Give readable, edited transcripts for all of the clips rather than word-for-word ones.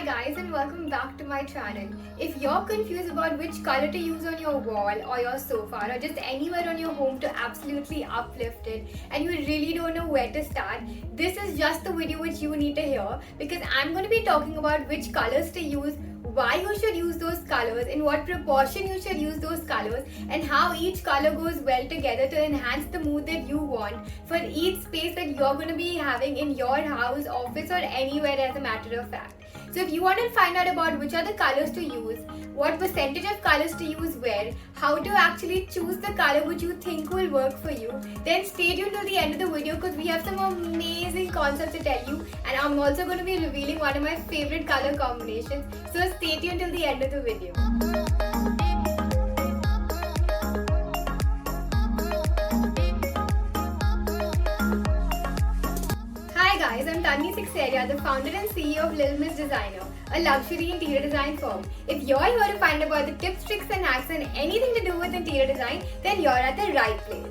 guys, and welcome back to my channel. If you're confused about which color to use on your wall or your sofa or just anywhere on your home to absolutely uplift it and you really don't know where to start, this is just the video which you need to hear, because I'm going to be talking about which colors to use, why you should use those colors, in what proportion you should use those colors, and how each color goes well together to enhance the mood that you want for each space that you're going to be having in your house, office, or anywhere, as a matter of fact. So if you want to find out about which are the colors to use, what percentage of colors to use where, how to actually choose the color which you think will work for you, then stay tuned till the end of the video, because we have some amazing concepts to tell you, and I'm also going to be revealing one of my favorite color combinations. So stay tuned till the end of the video. Hi guys, I'm Tanvi Sixeria, the founder and CEO of Little Miss Designer, a luxury interior design firm. If you're here to find about the tips, tricks and hacks and anything to do with interior design, then you're at the right place.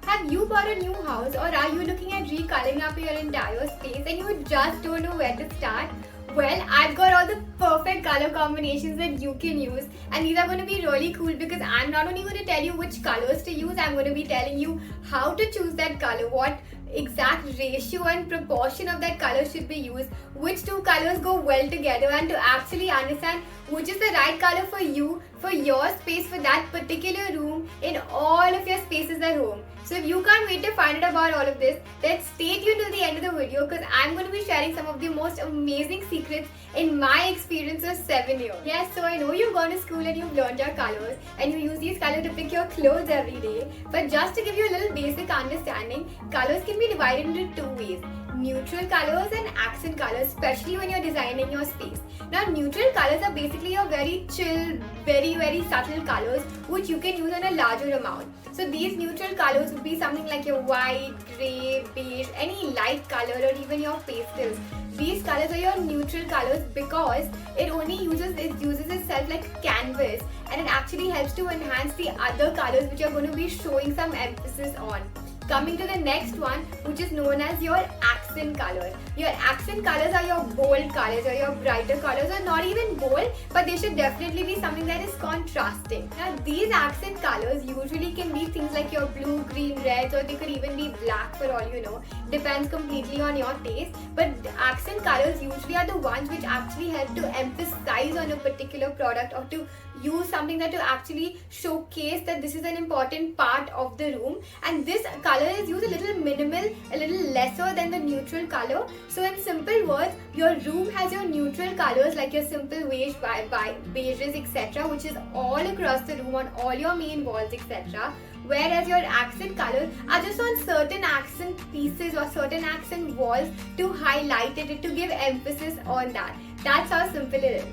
Have you bought a new house, or are you looking at recoloring up your entire space and you just don't know where to start? Well, I've got all the perfect color combinations that you can use, and these are going to be really cool because I'm not only going to tell you which colors to use, I'm going to be telling you how to choose that color, what exact ratio and proportion of that color should be used, which two colors go well together, and to actually understand which is the right color for you, for your space, for that particular room, in all of your spaces at home. So if you can't wait to find out about all of this, then stay tuned till the end of the video, because I'm going to be sharing some of the most amazing secrets in my experience of 7 years. Yes, so I know you've gone to school and you've learned your colors and you use these colors to pick your clothes every day, but just to give you a little basic understanding, colors can be divided into two ways: neutral colors and accent colors, especially when you're designing your space. Now, neutral colors are basically your very chill, very subtle colors which you can use on a larger amount. So these neutral colors would be something like your white, grey, beige, any light color, or even your pastels. These colors are your neutral colors because it uses itself like a canvas, and it actually helps to enhance the other colors which are going to be showing some emphasis on. Coming to the next one, which is known as your accent color. Your accent colors are your bold colors or your brighter colors, or not even bold, but they should definitely be something that is contrasting. Now, these accent colors usually can be things like your blue, green, reds, or they could even be black for all you know. Depends completely on your taste. But accent colors usually are the ones which actually help to emphasize on a particular product, or to use something that to actually showcase that this is an important part of the room. And this color is used a little minimal, a little lesser than the neutral color. So in simple words, your room has your neutral colors like your simple beige, beiges, etc., which is all across the room on all your main walls, etc. Whereas your accent colors are just on certain accent pieces or certain accent walls to highlight it, to give emphasis on that. That's how simple it is.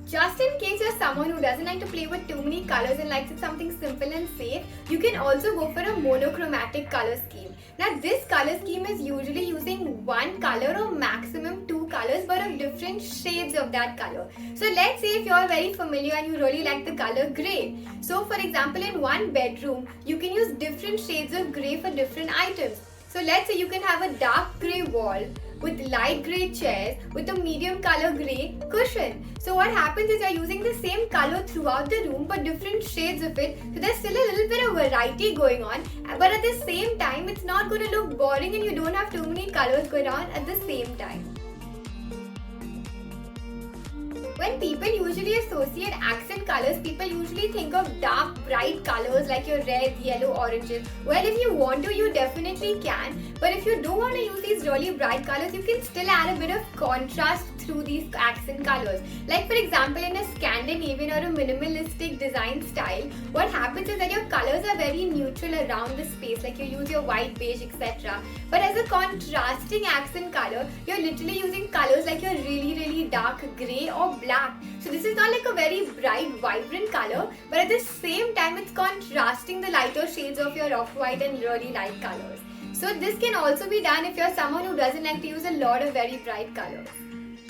Just in case you're someone who doesn't like to play with too many colors and likes something simple and safe, you can also go for a monochromatic color scheme. Now, this color scheme is usually using one color or maximum two colors, but of different shades of that color. So let's say if you're very familiar and you really like the color grey. So for example, in one bedroom, you can use different shades of grey for different items. So let's say you can have a dark grey wall with light grey chairs with a medium color grey cushion. So what happens is you're using the same color throughout the room but different shades of it. So there's still a little bit of variety going on, but at the same time it's not going to look boring and you don't have too many colors going on at the same time. When people usually associate accent colors, people usually think of dark, bright colors like your red, yellow, oranges. Well, if you want to, you definitely can. But if you don't want to use these really bright colors, you can still add a bit of contrast through these accent colors. Like for example, in a Scandinavian or a minimalistic design style, what happens is that your colors are very neutral around the space, like you use your white, beige, etc. But as a contrasting accent color, you're literally using colors like your really dark grey or black. So this is not like a very bright, vibrant color, but at the same time it's contrasting the lighter shades of your off-white and really light colors. So this can also be done if you're someone who doesn't like to use a lot of very bright colors.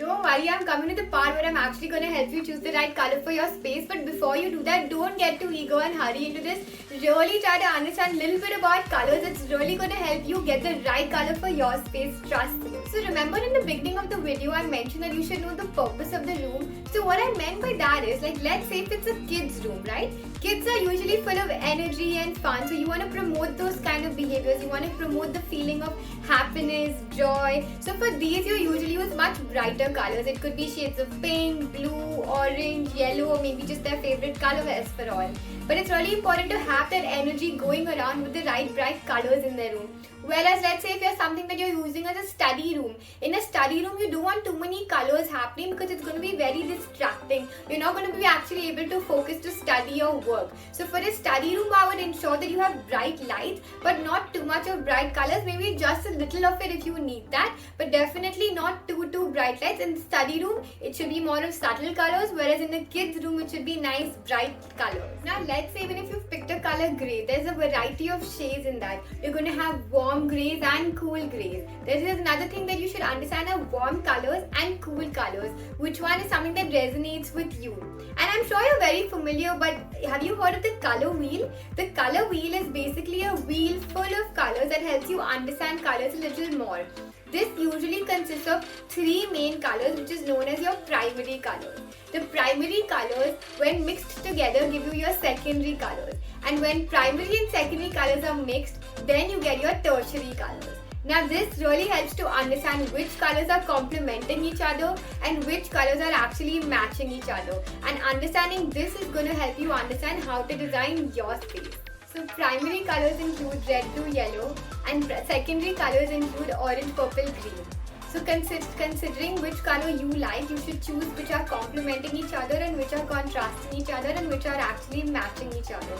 Don't worry, I'm coming to the part where I'm actually going to help you choose the right color for your space. But before you do that, don't get too eager and hurry into this. Really try to understand a little bit about colors. It's really going to help you get the right color for your space. Trust me. So remember in the beginning of the video, I mentioned that you should know the purpose of the room. So what I meant by that is, like, let's say if it's a kid's room, right? Kids are usually full of energy and fun. So you want to promote those kind of behaviors. You want to promote the feeling of happiness, joy. So for these, you usually use much brighter colors. It could be shades of pink, blue, orange, yellow, or maybe just their favorite color as for all. But it's really important to have that energy going around with the right bright colors in their room. Whereas let's say if you're something that you're using as a study room. In a study room, you don't want too many colors happening because it's going to be very distracting. You're not going to be actually able to focus to study or work. So for a study room, I would ensure that you have bright lights, but not too much of bright colors. Maybe just a little of it if you need that, but definitely not too bright lights. In the study room, it should be more of subtle colors, whereas in the kids' room, it should be nice bright colors. Now let's say even if you've picked a color grey, there's a variety of shades in that. You're going to have warm grays and cool grays. This is another thing that you should understand are warm colors and cool colors. Which one is something that resonates with you? And I'm sure you're very familiar, but have you heard of the color wheel? The color wheel is basically a wheel full of colors that helps you understand colors a little more. This usually consists of three main colors, which is known as your primary colors. The primary colors, when mixed together, give you your secondary colors. And when primary and secondary colors are mixed, then you get your tertiary colors. Now this really helps to understand which colors are complementing each other and which colors are actually matching each other. And understanding this is going to help you understand how to design your space. So primary colors include red, blue, yellow, and secondary colors include orange, purple, green. So considering which color you like, you should choose which are complementing each other and which are contrasting each other and which are actually matching each other.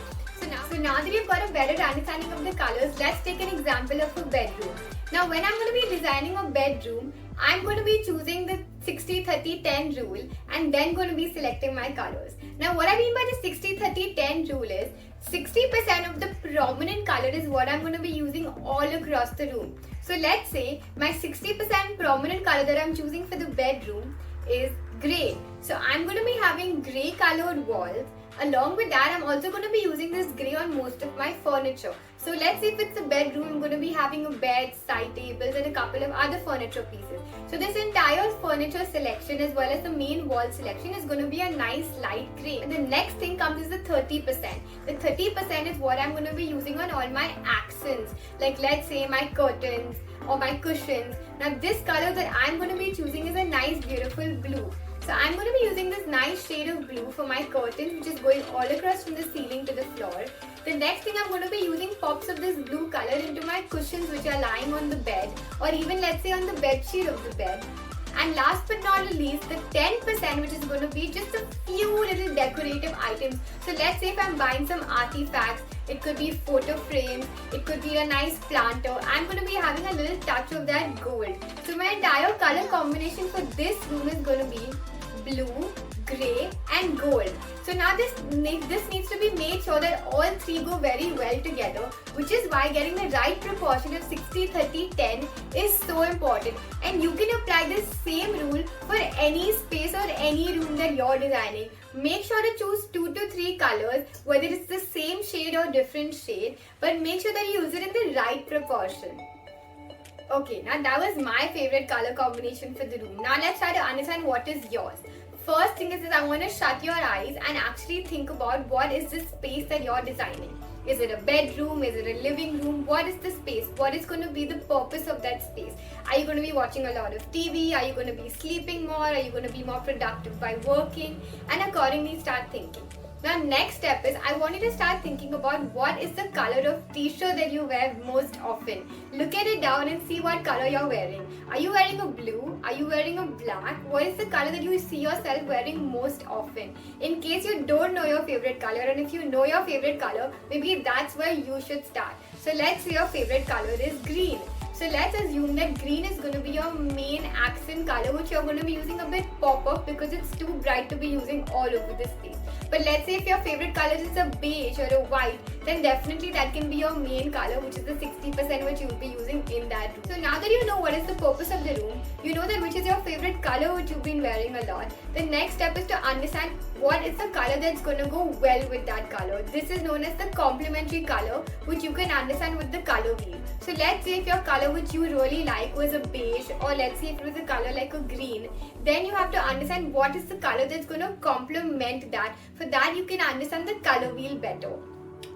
So now that you've got a better understanding of the colors, let's take an example of a bedroom. Now when I'm going to be designing a bedroom, I'm going to be choosing the 60-30-10 rule and then going to be selecting my colors. Now what I mean by the 60-30-10 rule is 60% of the prominent color is what I'm going to be using all across the room. So let's say my 60% prominent color that I'm choosing for the bedroom is grey. So I'm going to be having grey colored walls. Along with that, I'm also going to be using this grey on most of my furniture. So let's say if it's a bedroom, I'm going to be having a bed, side tables and a couple of other furniture pieces. So this entire furniture selection as well as the main wall selection is going to be a nice light grey. And the next thing comes is the 30%. The 30% is what I'm going to be using on all my accents. Like let's say my curtains or my cushions. Now this color that I'm going to be choosing is a nice beautiful blue. So I'm going to be using this nice shade of blue for my curtains, which is going all across from the ceiling to the floor. The next thing I'm going to be using pops of this blue color into my cushions which are lying on the bed, or even let's say on the bed sheet of the bed. And last but not the least, the 10% which is going to be just a few little decorative items. So let's say if I'm buying some artifacts, it could be photo frames, it could be a nice planter. I'm going to be having a little touch of that gold. So my entire color combination for this room is going to be blue, grey and gold. So now this needs to be made sure that all three go very well together, which is why getting the right proportion of 60-30-10 is so important. And you can apply this same rule for any space or any room that you're designing. Make sure to choose 2 to 3 colors, whether it's the same shade or different shade, but make sure that you use it in the right proportion. Okay, now that was my favorite color combination for the room. Now let's try to understand what is yours. First thing is I want to shut your eyes and actually think about what is the space that you're designing. Is it a bedroom? Is it a living room? What is the space? What is going to be the purpose of that space? Are you going to be watching a lot of TV? Are you going to be sleeping more? Are you going to be more productive by working? And accordingly start thinking. Now next step is I want you to start thinking about what is the color of t-shirt that you wear most often. Look at it down and see what color you're wearing. Are you wearing a blue? Are you wearing a black? What is the color that you see yourself wearing most often? In case you don't know your favorite color, and if you know your favorite color, maybe that's where you should start. So let's say your favorite color is green. So let's assume that green is going to be your main accent color, which you're going to be using a bit pop-up because it's too bright to be using all over the space. But let's say if your favorite color is a beige or a white, then definitely that can be your main color, which is the 60% which you'll be using in that room. So now that you know what is the purpose of the room, you know that which is your favorite color which you've been wearing a lot. The next step is to understand what is the color that's going to go well with that color. This is known as the complementary color, which you can understand with the color wheel. So let's say if your color which you really like was a beige, or let's say if it was a color like a green, then you have to understand what is the color that's going to complement that. For that you can understand the color wheel better.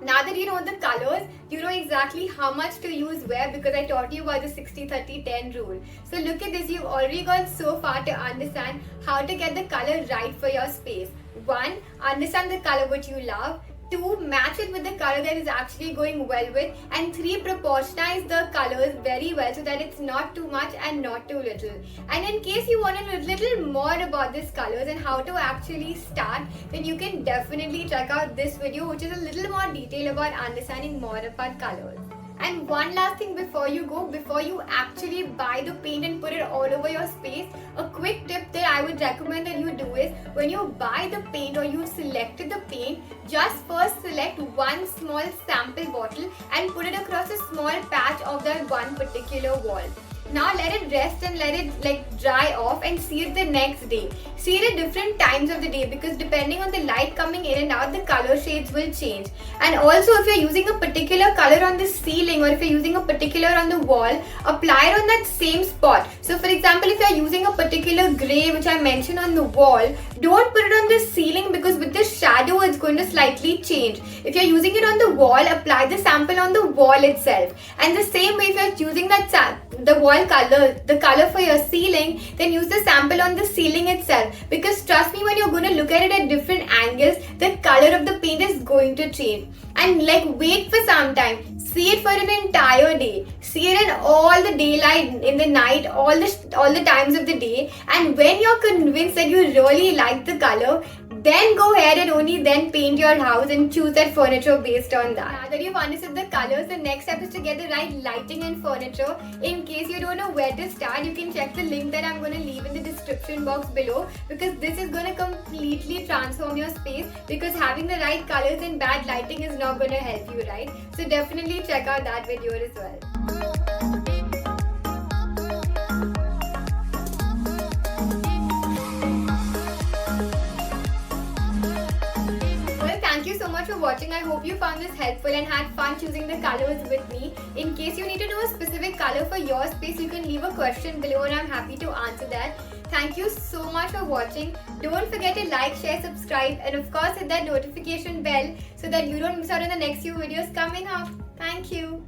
Now that you know the colors, you know exactly how much to use where, because I taught you about the 60-30-10 rule. So look at this, you've already gone so far to understand how to get the color right for your space. 1. Understand the color which you love. 2. Match it with the color that is actually going well with. And 3. Proportionize the colors very well so that it's not too much and not too little. And in case you want to know a little more about these colors and how to actually start, then you can definitely check out this video, which is a little more detail about understanding more about colors. And one last thing before you go, before you actually buy the paint and put it all over your space, a quick tip that I would recommend that you do is, when you buy the paint or you've selected the paint, just first select one small sample bottle and put it across a small patch of that one particular wall. Now let it rest and let it dry off and see it the next day. See it at different times of the day, because depending on the light coming in and out, the color shades will change. And also if you're using a particular color on the ceiling, or if you're using a particular on the wall, apply it on that same spot. So for example, if you're using a particular grey which I mentioned on the wall, don't put it on the ceiling, because with the shadow it's going to slightly change. If you're using it on the wall, apply the sample on the wall itself. And the same way, if you're using the wall color, the color for your ceiling, then use the sample on the ceiling itself. Because trust me, when you're going to look at it at different angles, the color of the paint is going to change. And wait for some time. See it for an entire day. See it in all the daylight, in the night, all the times of the day. And when you're convinced that you really like the color, then go ahead and only then paint your house and choose that furniture based on that. Now that you've understood the colors, the next step is to get the right lighting and furniture. In case you don't know where to start, you can check the link that I'm going to leave in the description box below, because this is going to completely transform your space, because having the right colors and bad lighting is not going to help you, right? So definitely check out that video as well. Thank you so much for watching. I hope you found this helpful and had fun choosing the colors with me. In case you need to know a specific color for your space, you can leave a question below and I'm happy to answer that. Thank you so much for watching. Don't forget to like, share, subscribe, and of course hit that notification bell so that you don't miss out on the next few videos coming up. Thank you.